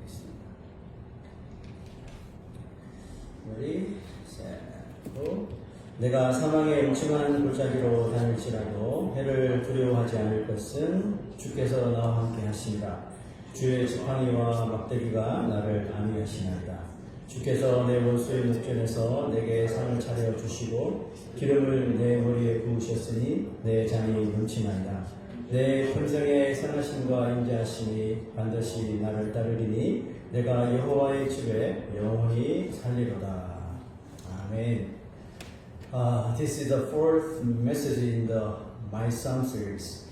하겠습니다. Ready, set, go. 내가 사망의 음침한 골짜기로 다닐지라도 해를 두려워하지 않을 것은 주께서 나와 함께 하시니라. 주의 지팡이와 막대기가 나를 안위하시나이다. 주께서 내 원수의 목전에서 내게 상을 차려 주시고 기름을 내 머리에 부으셨으니 내 잔이 넘치나이다. 내 평생의 선하심과 인자하심이 반드시 나를 따르리니 내가 여호와의 집에 영원히 살리로다. 아멘. This is the fourth message in the My Psalm series.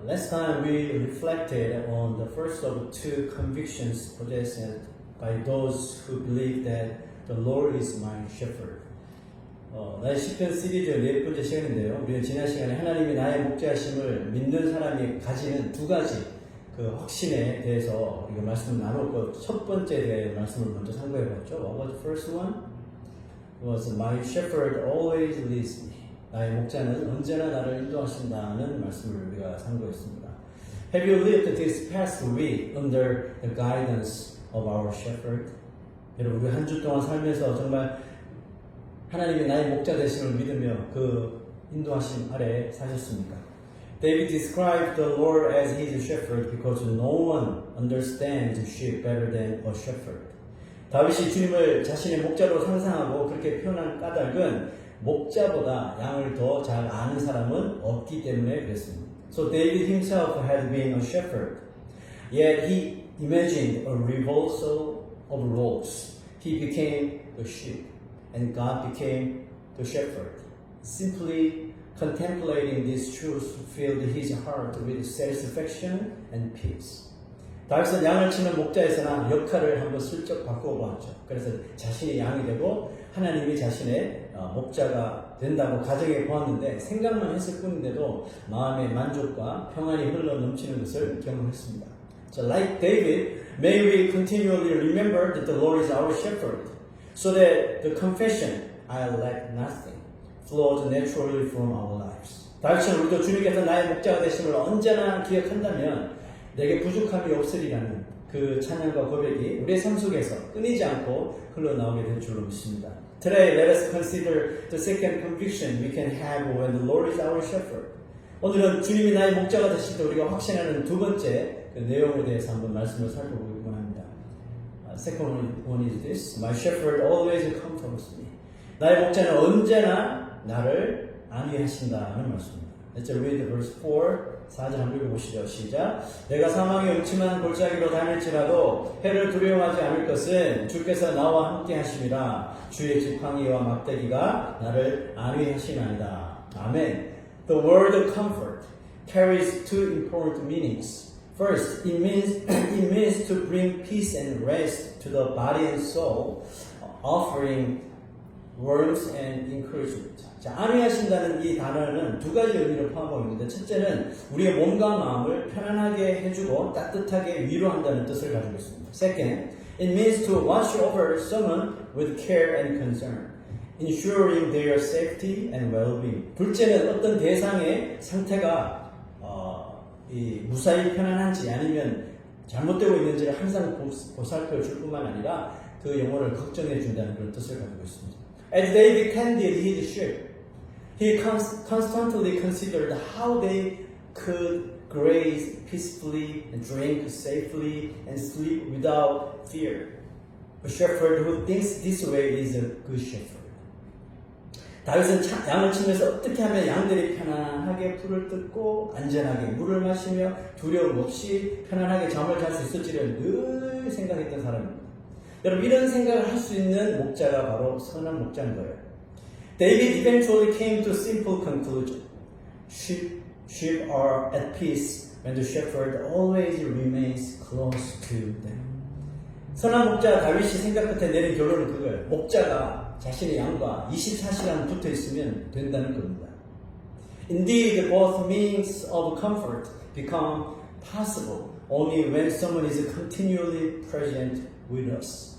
Last time we reflected on the first of two convictions possessed by those who believe that the Lord is my shepherd. 나의 시편 시리즈 네 번째 시간인데요. 우리는 지난 시간에 하나님이 나의 목자심을 믿는 사람이 가지는 두 가지 그 확신에 대해서 우리가 말씀을 나눴고 첫 번째에 대해 말씀을 먼저 상고해봤죠. What was the first one? It was my shepherd always leads me. 나의 목자는 언제나 나를 인도하신다는 말씀을 우리가 상고했습니다. Have you lived this past week under the guidance of our shepherd? 여러분, 우리 한 주 동안 살면서 정말 하나님이 나의 목자 되심을 믿으며 그 인도하심 아래 사셨습니까? David described the Lord as his shepherd because no one understands sheep better than a shepherd. 다윗이 주님을 자신의 목자로 상상하고 그렇게 표현한 까닭은 목자보다 양을 더 잘 아는 사람은 없기 때문에 그랬습니다. So David himself had been a shepherd, yet he imagined a reversal of roles. He became the sheep, and God became the shepherd. Simply contemplating this truth filled his heart with satisfaction and peace. 다윗은 양을 치는 목자에서나 역할을 한번 슬쩍 바꾸어 보았죠. 그래서 자신이 양이 되고 하나님이 자신의 목자가 된다고 가정해 보았는데 생각만 했을 뿐인데도 마음의 만족과 평안이 흘러 넘치는 것을 경험했습니다. So like David, may we continually remember that the Lord is our shepherd, so that the confession, I lack nothing, flows naturally from our lives. 다윗처럼 우리도 주님께서 나의 목자가 되심을 언제나 기억한다면 내게 부족함이 없으리라는 그 찬양과 고백이 우리의 삶 속에서 끊이지 않고 흘러나오게 될 줄로 믿습니다. Today, let us consider the second conviction we can have when the Lord is our shepherd. 오늘은 주님이 나의 목자가 되실 때 우리가 확신하는 두 번째 그 내용에 대해서 한번 말씀을 살펴보기만 합니다. Second one is this: My shepherd always comforts me. 나의 목자는 언제나 나를 안위하신다는 말씀입니다. Let's read verse 4. 4절 한번 읽어보시죠. 시작. 내가 사망의 음침한 골짜기로 다닐지라도 해를 두려워하지 않을 것은 주께서 나와 함께 하심이라. 주의 지팡이와 막대기가 나를 안위하시나이다. 아멘. The word comfort carries two important meanings. First, it means to bring peace and rest to the body and soul, offering warmth and encouragement. 자, 안위하신다는 이 단어는 두 가지 의미를 포함하고 있는데 첫째는 우리의 몸과 마음을 편안하게 해주고 따뜻하게 위로한다는 뜻을 가지고 있습니다. Second, it means to watch over someone with care and concern, ensuring their safety and well-being. 둘째는 어떤 대상의 상태가 무사히 편안한지 아니면 잘못되고 있는지를 항상 보살펴 줄 뿐만 아니라 그 영혼을 걱정해 준다는 그런 뜻을 가지고 있습니다. As David tended his sheep, he constantly considered how they could graze peacefully and drink safely and sleep without fear. A shepherd who thinks this way is a good shepherd. 다윗은 양을 치면서 어떻게 하면 양들이 편안하게 풀을 뜯고 안전하게 물을 마시며 두려움 없이 편안하게 잠을 잘 수 있을지를 늘 생각했던 사람입니다. 여러분, 이런 생각을 할 수 있는 목자가 바로 선한 목자인 거예요. David eventually came to a simple conclusion. Sheep are at peace when the shepherd always remains close to them. 선한 목자 다윗이 생각 끝에 내린 결론은 그거예요. 목자가 자신의 양과 24시간 붙어 있으면 된다는 겁니다. Indeed, both means of comfort become possible only when someone is continually present with us.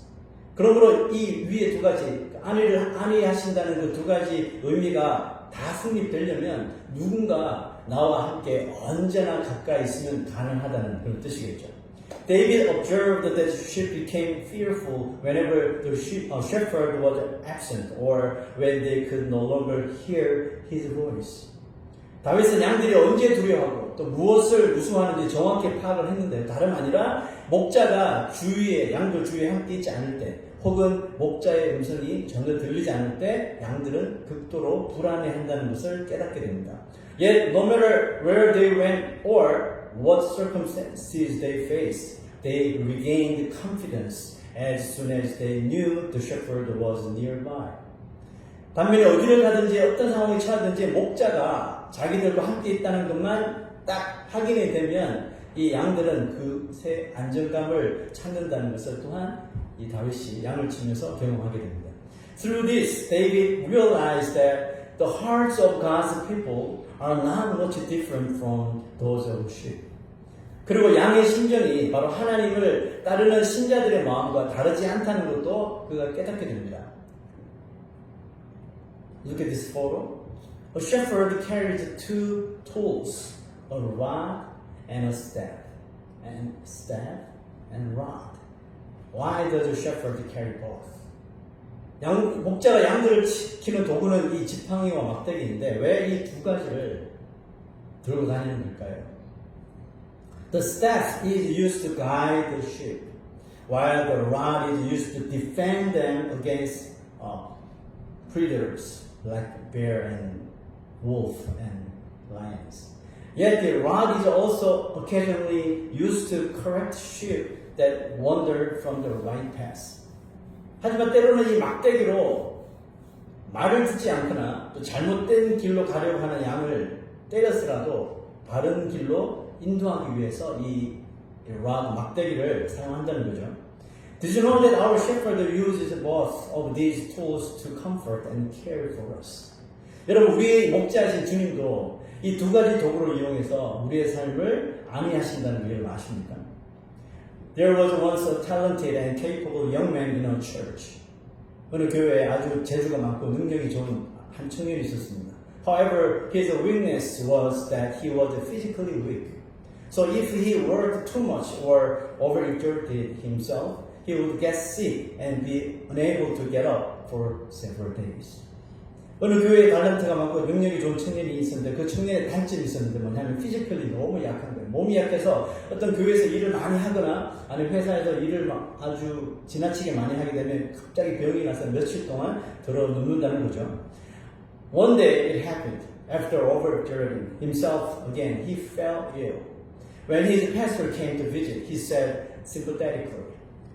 그러므로 이 위에 두 가지, 안위하신다는 그 두 가지 의미가 다 성립되려면 누군가 나와 함께 언제나 가까이 있으면 가능하다는 그런 뜻이겠죠. David observed that the sheep became fearful whenever the shepherd was absent or when they could no longer hear his voice. 다윗은 양들이 언제 두려워하고 또 무엇을 무서워하는지 정확히 파악을 했는데 다름 아니라 목자가 주위에 양들 주위에 함께 있지 않을 때 혹은 목자의 음성이 전혀 들리지 않을 때 양들은 극도로 불안해한다는 것을 깨닫게 됩니다. Yet no matter where they went or what circumstances they faced, they regained confidence as soon as they knew the shepherd was nearby. 반면에 어디를 가든지 어떤 상황이 처하든지 목자가 자기들과 함께 있다는 것만 딱 확인이 되면 이 양들은 그새 안정감을 찾는다는 것을 또한 이 다윗이 양을 치면서 경험하게 됩니다. Through this, David realized that the hearts of God's people are not much different from those of sheep. 그리고 양의 심정이 바로 하나님을 따르는 신자들의 마음과 다르지 않다는 것도 그가 깨닫게 됩니다. Look at this photo. A shepherd carries two tools, a rod and a staff. And rod. Why does a shepherd carry both? 목자가 양들을 지키는 도구는 이 지팡이와 막대기인데 왜 이 두 가지를 들고 다니는 걸까요? The staff is used to guide the sheep, while the rod is used to defend them against predators like bear and wolf and lions. Yet the rod is also occasionally used to correct sheep that wander from the right path. 하지만 때로는 이 막대기로 말을 듣지 않거나 또 잘못된 길로 가려고 하는 양을 때렸으라도 바른 길로 인도하기 위해서 이 rod, 막대기를 사용한다는 거죠. Did you know that our shepherd uses both of these tools to comfort and care for us? 여러분, 우리의 목자이신 주님도 이 두 가지 도구를 이용해서 우리의 삶을 안위하신다는 걸 여러분 아십니까? There was once a talented and capable young man in our church. 어느 교회에 아주 재주가 많고 능력이 좋은 한 청년이 있었습니다. However, his weakness was that he was physically weak. So if he worked too much or overexerted himself, he would get sick and be unable to get up for several days. 어느 교회에 탤런트가 많고 능력이 좋은 청년이 있었는데 그 청년의 단점이 있었는데 뭐냐면 피지컬이 너무 약한 거예요. 몸이 약해서 어떤 교회에서 일을 많이 하거나 아니면 회사에서 일을 아주 지나치게 많이 하게 되면 갑자기 병이 나서 며칠 동안 들어 눕는다는 거죠. One day it happened. After overexerting himself again, he fell ill. When his pastor came to visit, he said sympathetically,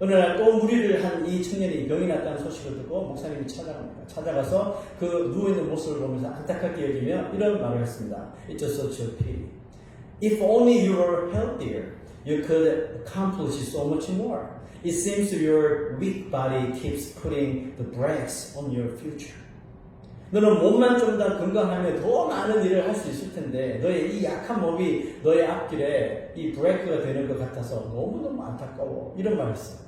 어느 날 또 무리를 한 이 청년이 병이 났다는 소식을 듣고 목사님이 찾아갑니다. 찾아가서 그 누워있는 모습을 보면서 안타깝게 여기며 이런 말을 했습니다. It's such a pity. If only you were healthier, you could accomplish so much more. It seems your weak body keeps putting the brakes on your future. 너는 몸만 좀 더 건강하면 더 많은 일을 할 수 있을 텐데 너의 이 약한 몸이 너의 앞길에 이 브레이크가 되는 것 같아서 너무너무 안타까워. 이런 말을 했어요.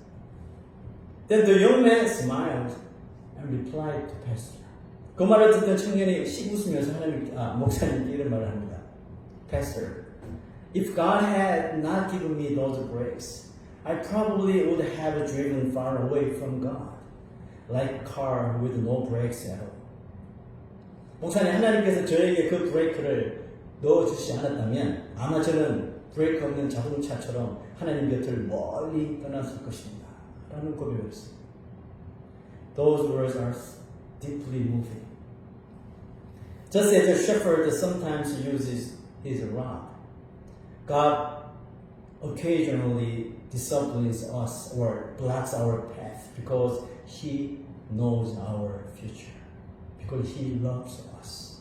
Then the young man smiled and replied to pastor. 그 말을 듣던 청년이 씩 웃으면서 목사님께 이런 말을 합니다. Pastor, if God had not given me those breaks, I probably would have driven far away from God, like a car with no brakes at all. 목사님, 하나님께서 저에게 그 브레이크를 넣어주시지 않았다면 아마 저는 브레이크 없는 자동차처럼 하나님 곁을 멀리 떠났을 것입니다. 라는 고백을 했습니다. Those words are deeply moving. Just as a shepherd sometimes uses his rod, God occasionally disciplines us or blocks our path because He knows our future. Because He loves us.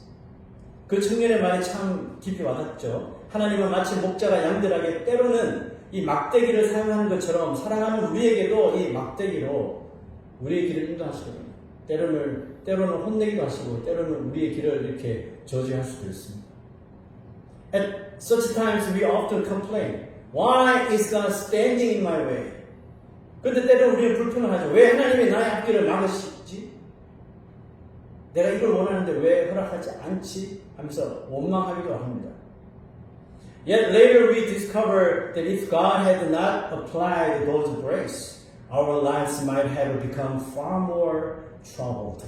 그 청년의 말이 참 깊이 와닿죠. 하나님은 마치 목자가 양들에게 때로는 이 막대기를 사용하는 것처럼 사랑하는 우리에게도 이 막대기로 우리의 길을 인도하시거든요. 때로는 혼내기도 하시고 때로는 우리의 길을 이렇게 저지할 수도 있습니다. At such times we often complain. Why is God standing in my way? 그런데 때로는 우리는 불평을 하죠. 왜 하나님이 나의 앞길을 막으시지? 내가 이걸 원하는데 왜 허락하지 않지? 하면서 원망하기도 합니다. Yet later we discover that if God had not applied God's grace, our lives might have become far more troubled.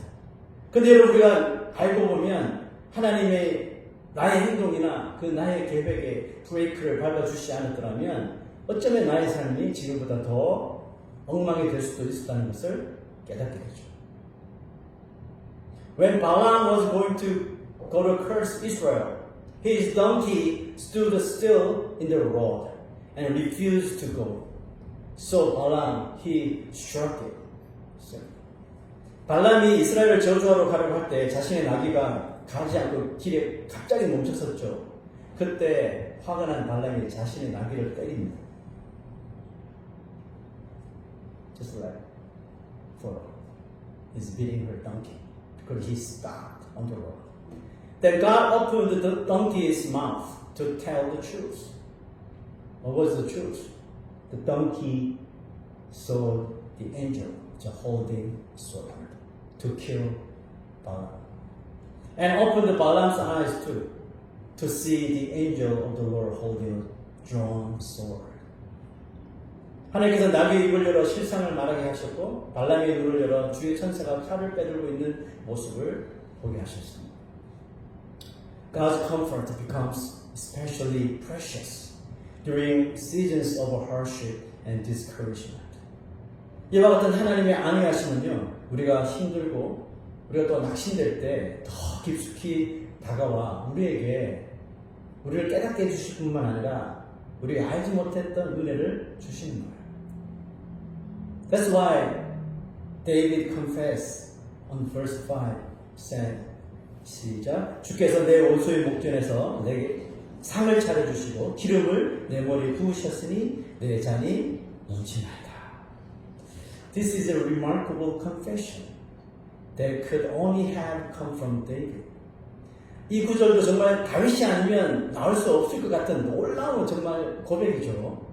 근데 여러분 우리가 알고 보면 하나님의 나의 행동이나 그 나의 계획에 브레이크를 밟아주시지 않았더라면 어쩌면 나의 삶이 지금보다 더 엉망이 될 수도 있었다는 것을 깨닫게 되죠. When Balaam was going to go to curse Israel, his donkey stood still in the road and refused to go. So Balaam, he struck it. 발람이 이스라엘을 저주하러 가려고 할 때 자신의 나귀가 가지 않고 길에 갑자기 멈췄었죠. 그때 화가 난 발람이 자신의 나귀를 때립니다. Just like Pharaoh is beating her donkey because he stopped on the road. Then God opened the donkey's mouth to tell the truth. What was the truth? The donkey saw the angel holding sword to kill Balaam. And opened Balaam's eyes too, to see the angel of the Lord holding a drawn sword. 하나님께서 나귀의 입을 열어 실상을 말하게 하셨고 발람의 눈을 열어 주의 천사가 칼을 빼들고 있는 모습을 보게 하셨습니다. God's comfort becomes especially precious during seasons of hardship and discouragement. 이와 같은 하나님의 안위하심은요, 우리가 힘들고 우리가 또 낙심될 때 더 깊숙이 다가와 우리에게 우리를 깨닫게 해주실 뿐만 아니라 우리가 알지 못했던 은혜를 주시는 거예요. That's why David confessed on verse 5 said, 시작, 주께서 내 원수의 목전에서 내게 상을 차려주시고 기름을 내 머리에 부으셨으니 내 잔이 넘치나이다. This is a remarkable confession that could only have come from David. 이 구절도 정말 다윗이 아니면 나올 수 없을 것 같은 놀라운 정말 고백이죠.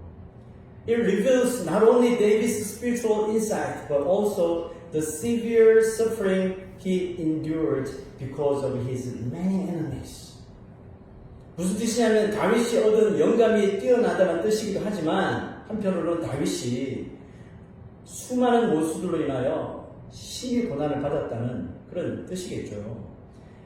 It reveals not only David's spiritual insight, but also the severe suffering he endured because of his many enemies. 무슨 뜻이냐면 다윗이 얻은 영감이 뛰어나다는 뜻이기도 하지만 한편으로는 다윗이 수많은 원수들로 인하여 심히 고난을 받았다는 그런 뜻이겠죠.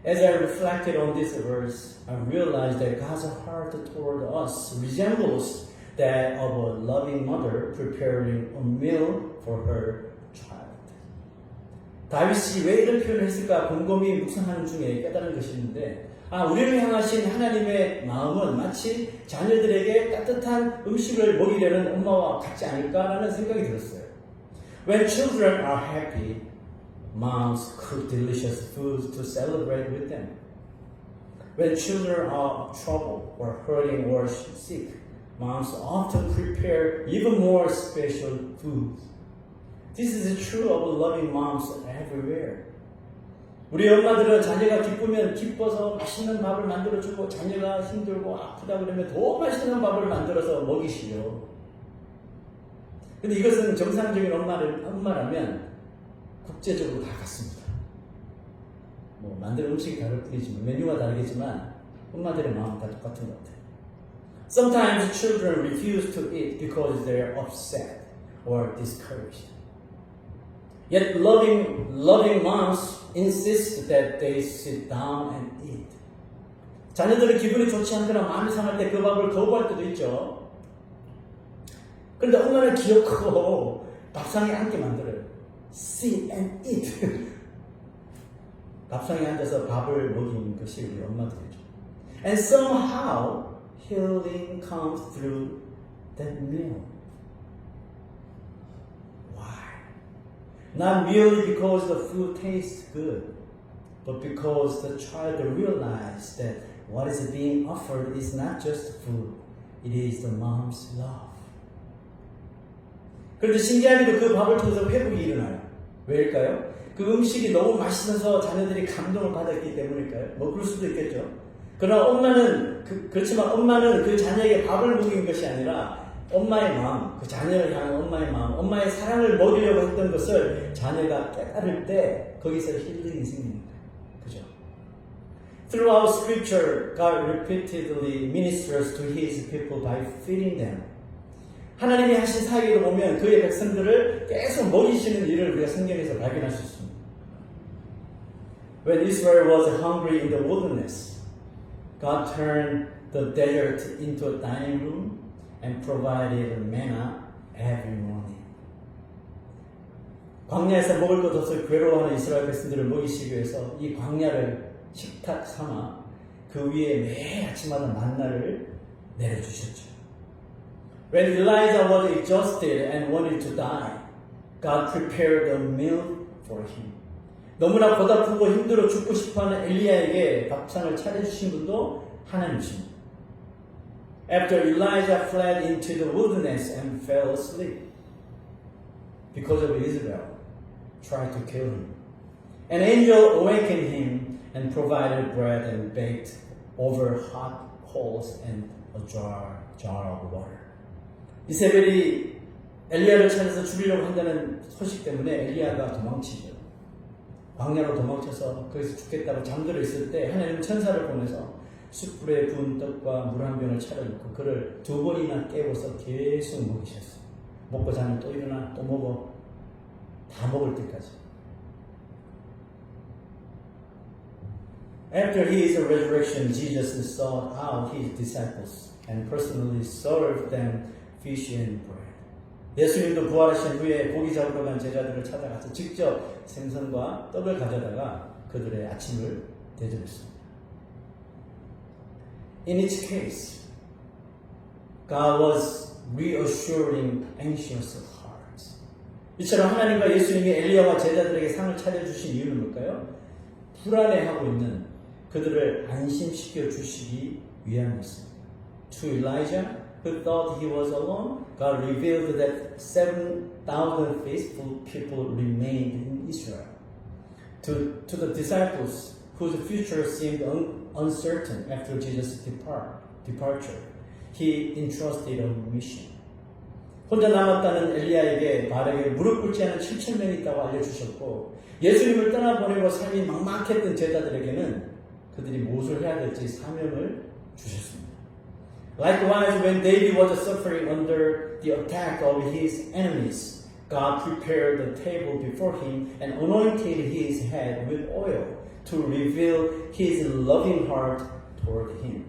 As I reflected on this verse, I realized that God's heart toward us resembles that of a loving mother preparing a meal for her child. 다윗이 왜 이런 표현을 했을까 곰곰이 묵상하는 중에 깨달은 것이 있는데, 우리를 향하신 하나님의 마음은 마치 자녀들에게 따뜻한 음식을 먹이려는 엄마와 같지 않을까라는 생각이 들었어요. When children are happy, moms cook delicious foods to celebrate with them. When children are troubled or hurting or sick, moms often prepare even more special foods. This is true of loving moms everywhere. 우리 엄마들은 자녀가 기쁘면 기뻐서 맛있는 밥을 만들어주고 자녀가 힘들고 아프다 그러면 더 맛있는 밥을 만들어서 먹이시죠. 근데 이것은 정상적인 엄마라면 국제적으로 다 같습니다. 뭐 만드는 음식이 다를 뿐이지만 메뉴가 다르겠지만 엄마들의 마음은 다 똑같은 것 같아요. Sometimes children refuse to eat because they are upset or discouraged. Yet loving moms insist that they sit down and eat. 자녀들은 기분이 좋지 않거나 마음이 상할 때 그 밥을 거부할 때도 있죠. 그런데 엄마는 기억하고 밥상에 앉게 만들어요. Sit and eat. 밥상에 앉아서 밥을 먹이는 것이 우리 엄마들이죠. And somehow healing comes through that meal. Why? Not merely because the food tastes good, but because the child realizes that what is being offered is not just food, it is the mom's love. 그런데 신기하게도 그 밥을 통해서 회복이 일어나요. 왜일까요? 그 음식이 너무 맛있어서 자녀들이 감동을 받았기 때문일까요? 뭐 그럴 수도 있겠죠. 그러나 엄마는 그렇지만 엄마는 그 자녀에게 밥을 먹인 것이 아니라 엄마의 마음, 그 자녀를 향한 엄마의 마음, 엄마의 사랑을 먹이려고 했던 것을 자녀가 깨달을 때 거기서 힐링이 생깁니다. 그죠? Throughout Scripture, God repeatedly ministers to His people by feeding them. 하나님이 하신 사역을 보면 그의 백성들을 계속 먹이시는 일을 우리가 성경에서 발견할 수 있습니다. When Israel was hungry in the wilderness, God turned the desert into a dining room and provided manna every morning. 광야에서 먹을 것 없어 괴로워하는 이스라엘 백성들을 먹이시기 위해서 이 광야를 식탁 삼아 그 위에 매일 아침마다 만나를 내려주셨죠. When Elijah was exhausted and wanted to die, God prepared a meal for him. 너무나 고달프고 힘들어 죽고 싶어하는 엘리야에게 밥상을 차려주신 분도 하나님이십니다. After Elijah fled into the wilderness and fell asleep because of Israel tried to kill him, an angel awakened him and provided bread and baked over hot coals and a jar of water. 이세벨이 엘리야를 찾아서 죽이려고 한다는 소식 때문에 엘리야가 도망치죠. 광야로 도망쳐서 거기서 죽겠다고 잠들어 있을 때 하나님 천사를 보내서 숯불에 구운 떡과 물 한 병을 차려놓고 그를 2번이나 깨워서 계속 먹이셨어요. 먹고 자면 또 일어나 또 먹어. 다 먹을 때까지. After his resurrection, Jesus sought out his disciples and personally served them fish and bread. 예수님도 부활하신 후에 고기 잡으러 간 제자들을 찾아가서 직접 생선과 떡을 가져다가 그들의 아침을 대접했습니다. In each case, God was reassuring anxious hearts. 이처럼 하나님과 예수님이 엘리야와 제자들에게 상을 차려주신 이유는 뭘까요? 불안해하고 있는 그들을 안심시켜 주시기 위함이었습니다. To Elijah, who thought he was alone, God revealed that 7,000 faithful people remained in Israel. To the disciples, whose future seemed uncertain after Jesus' departure, he entrusted a mission. 혼자 남았다는 엘리야에게 바알에게 무릎 꿇지 않은 7,000명이 있다고 알려주셨고 예수님을 떠나보내고 삶이 막막했던 제자들에게는 그들이 무엇을 해야 될지 사명을 주셨습니다. Likewise, when David was suffering under the attack of his enemies, God prepared the table before him and anointed his head with oil to reveal his loving heart toward him.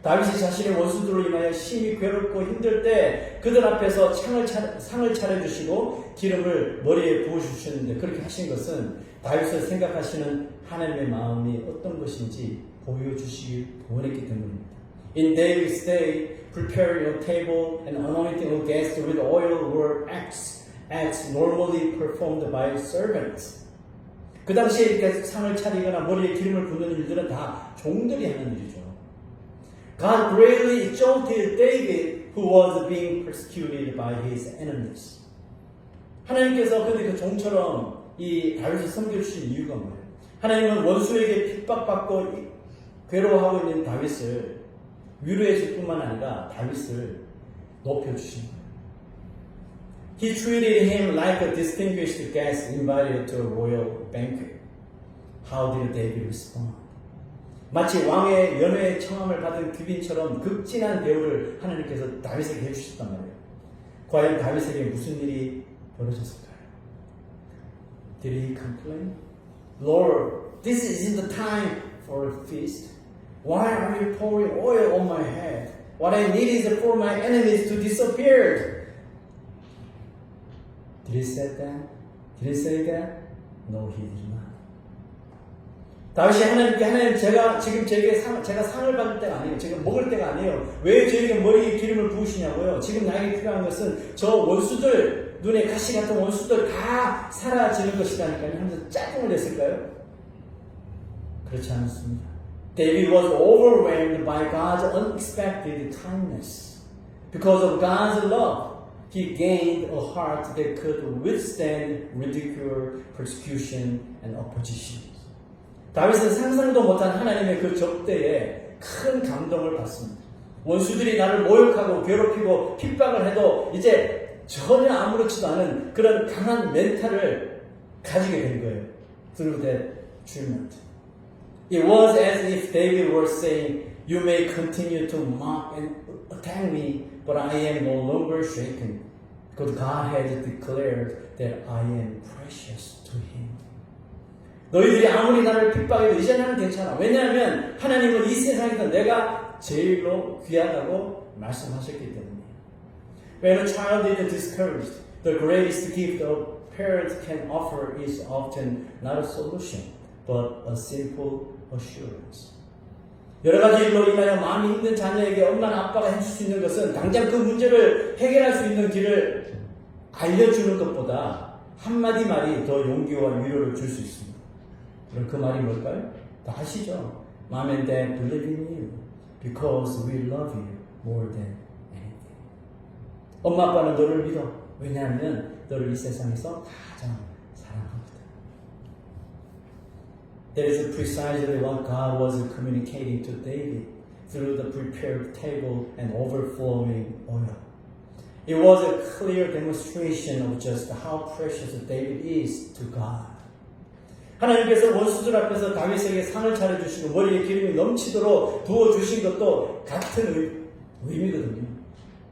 다윗이 자신의 원수들로 인하여 심히 괴롭고 힘들 때 그들 앞에서 상을 차려주시고 기름을 머리에 부어주셨는데 그렇게 하신 것은 다윗을 생각하시는 하나님의 마음이 어떤 것인지 보여주시길 원했기 때문입니다. In David's day, preparing a table and anointing a guest with oil were acts normally performed by servants. 그 당시에 이렇게 상을 차리거나 머리에 기름을 붓는 일들은 다 종들이 하는 일이죠. God greatly exalted David, who was being persecuted by his enemies. 하나님께서 근데 그 종처럼 이 다윗을 섬겨주신 이유가 뭐예요? 하나님은 원수에게 핍박받고 괴로워하고 있는 다윗을 위로해 줄 뿐만 아니라 다윗을 높여주신 거예요. He treated him like a distinguished guest invited to a royal banquet. How did David respond? 마치 왕의 연회의 청함을 받은 귀빈처럼 극진한 대우를 하나님께서 다윗에게 해주셨단 말이에요. 과연 다윗에게 무슨 일이 벌어졌을까요? Did he complain? Lord, this isn't the time for a feast. Why are you pouring oil on my head? What I need is for my enemies to disappear. Did he say that? Did he say that? No, he did not. 다윗이 하나님께 하나님 제가 지금 제가 상을 받을 때가 아니에요. 제가 먹을 때가 아니에요. 왜 저에게 머리에 기름을 부으시냐고요. 지금 나에게 필요한 것은 저 원수들 눈에 가시 같은 원수들 다 사라지는 것이라니까요. 하면서 짜증을 냈을까요? 그렇지 않았습니다. David was overwhelmed by God's unexpected kindness. Because of God's love, he gained a heart that could withstand ridicule, persecution, and opposition. 다윗은 상상도 못한 하나님의 그 접대에 큰 감동을 받습니다. 원수들이 나를 모욕하고 괴롭히고 핍박을 해도 이제 전혀 아무렇지도 않은 그런 강한 멘탈을 가지게 된 거예요. Through that treatment. It was as if David was saying, you may continue to mock and attack me, but I am no longer shaken. Because God had declared that I am precious to Him. 너희들이 아무리 나를 핍박해도 이제 나는 괜찮아. 왜냐하면 하나님은 이 세상에서 내가 제일로 귀하다고 말씀하셨기 때문이에요. When a child is discouraged, the greatest gift a parent can offer is often not a solution, but a simple assurance. 여러 가지 일로 인하여 마음이 힘든 자녀에게 엄마나 아빠가 해줄 수 있는 것은 당장 그 문제를 해결할 수 있는 길을 알려주는 것보다 한마디 말이 더 용기와 위로를 줄 수 있습니다. 그럼 그 말이 뭘까요? 다 아시죠? Mom and Dad believe in you because we love you more than anything. 엄마 아빠는 너를 믿어. 왜냐하면 너를 이 세상에서 가장 사랑합니다. That is precisely what God was communicating to David through the prepared table and overflowing oil. It was a clear demonstration of just how precious David is to God. 하나님께서 원수들 앞에서 다윗에게 상을 차려주시고 머리에 기름이 넘치도록 부어주신 것도 같은 의미거든요.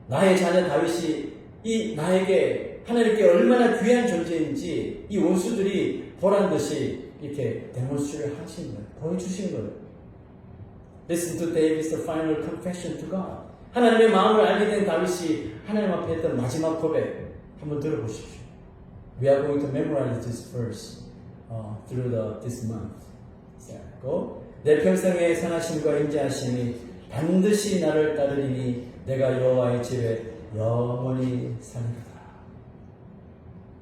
나의 자녀 다윗이 이 나에게 하나님께 얼마나 귀한 존재인지 이 원수들이 보란 듯이 이렇게 데몬스트레이트 하신 거예요. 보여주신 거예요. Listen to David's final confession to God. 하나님의 마음을 알게 된 다윗이 하나님 앞에 했던 마지막 고백 한번 들어보십시오. We are going to memorize this verse through this month. go. 내 평생의 선하심과 인자하심이 반드시 나를 따르리니 내가 여호와의 집에 영원히 살리라.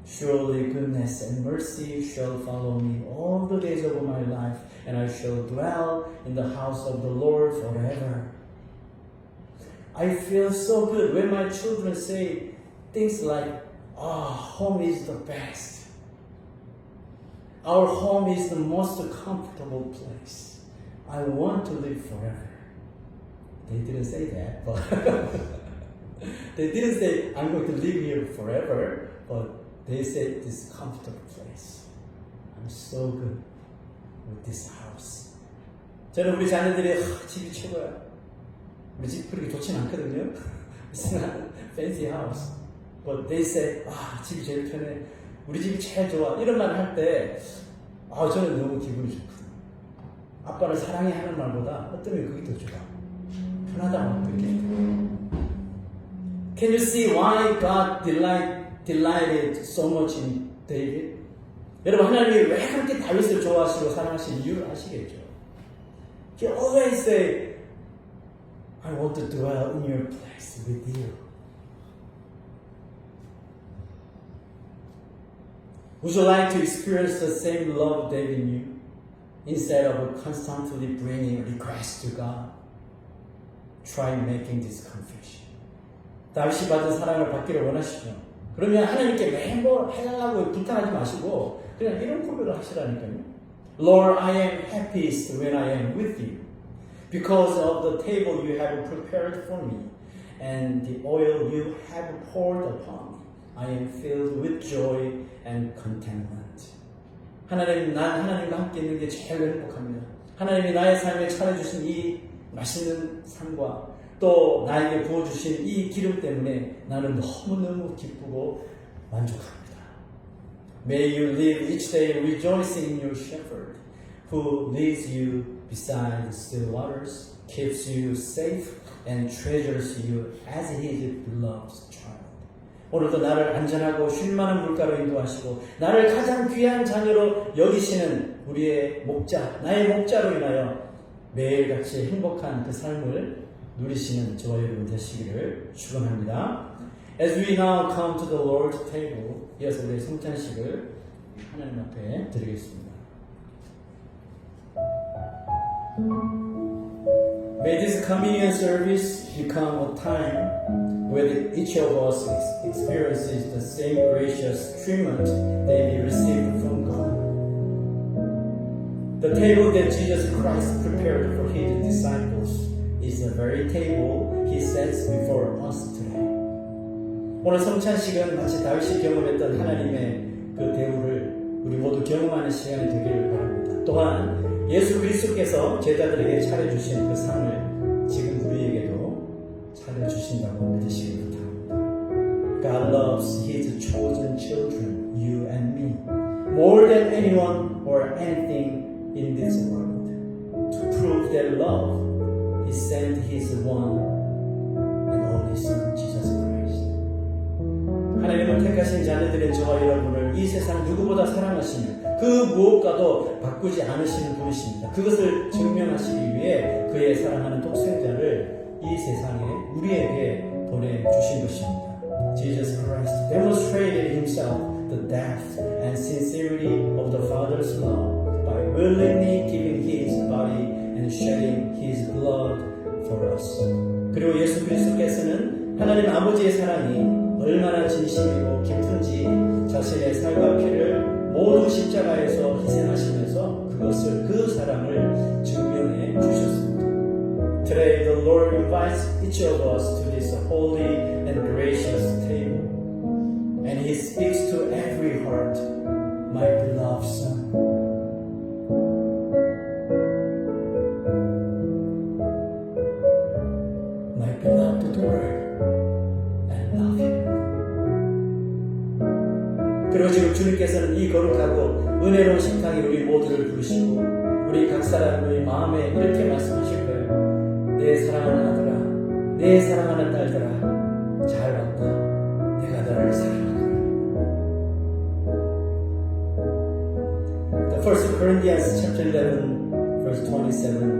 Surely goodness and mercy shall follow me all the days of my life, and I shall dwell in the house of the Lord forever. I feel so good when my children say things like, home is the best. Our home is the most comfortable place. I want to live forever. They didn't say that, but they didn't say, I'm going to live here forever, but they said this comfortable place. I'm so good with this house. 저는 우리 자녀들이 집이 최고야. 우리 집 그렇게 좋진 않거든요. It's not a fancy house. But they say, 집이 제일 편해. 우리 집이 제일 좋아. 이런 말을 할 때, 저는 너무 기분이 좋거든요. 아빠를 사랑해 하는 말보다 어쩌면 그게 더 좋아. 편하다고 느끼거든요. Can you see why God delighted so much in David? 여러분, 하나님이 왜 그렇게 다윗을 좋아하시고 사랑하시는 이유를 아시겠죠? He always say, I want to dwell in your place with you. Would you like to experience the same love David knew? Instead of constantly bringing requests to God, try making this confession. 다윗이 받은 사랑을 받기를 원하시죠? 그러면 하나님께 매일 뭐 해달라고 부탁하지 마시고 그냥 이런 고백을 하시라니까요. Lord, I am happiest when I am with you, because of the table you have prepared for me, and the oil you have poured upon me. I am filled with joy and contentment. 하나님, 난 하나님과 함께 있는 게 제일 행복합니다. 하나님이 나의 삶에 차려주신 이 맛있는 삶과 또 나에게 부어주신 이 기름 때문에 나는 너무너무 기쁘고 만족합니다. May you live each day rejoicing in your shepherd, who leads you beside the still waters, keeps you safe, and treasures you as his beloved child. 오늘도 나를 안전하고 쉴만한 물가로 인도하시고 나를 가장 귀한 자녀로 여기시는 우리의 목자, 나의 목자로 인하여 매일같이 행복한 그 삶을 누리시는 저와 여러분 되시기를 축원합니다. As we now come to the Lord's table, 이어서 우리의 성찬식을 하나님 앞에 드리겠습니다. May this communion service become a time where each of us experiences the same gracious treatment that we received from God. The table that Jesus Christ prepared for his disciples is the very table he sets before us today. 오늘 성찬식은 마치 다윗이 경험했던 하나님의 그 대우를 우리 모두 경험하는 시간이 되기를 바랍니다. 또한 예수 그리스도께서 제자들에게 차려주신 그 상을 지금 우리에게도 차려주신다고 믿으시기 바랍니다. God loves His chosen children, you and me, more than anyone or anything in this world. To prove that love, He sent His one and only Son, Jesus Christ. 하나님은 택하신 자녀들인 저와 여러분을 이 세상 누구보다 사랑하시며 그 무엇과도 바꾸지 않으시는 분이십니다. 그것을 증명하시기 위해 그의 사랑하는 독생자를 이 세상에 우리에게 보내주신 것입니다. Jesus Christ demonstrated Himself the depth and sincerity of the Father's love by willingly giving His body and shedding His blood for us. 그리고 예수 그리스도께서는 하나님 아버지의 사랑이 얼마나 진심이고 깊은지 자신의 살과 피를 모두 십자가에서 희생하시면서 그 사랑을 증명해 주셨습니다. Today the Lord invites each of us to this holy and gracious table, and He speaks to every heart, my beloved Son. My beloved daughter, and love Him. 그리고 지금 주님께서는 이 거룩하고 은혜로운 식탁에 우리 모두를 부르시고 우리 각 사람의 마음에 이렇게 말씀하실 거예요. 내 사랑하는 아들아, 내 사랑하는 딸들아, 잘 봤다. 내가 너를 사랑하노라. The 1 Corinthians chapter 11 verse 27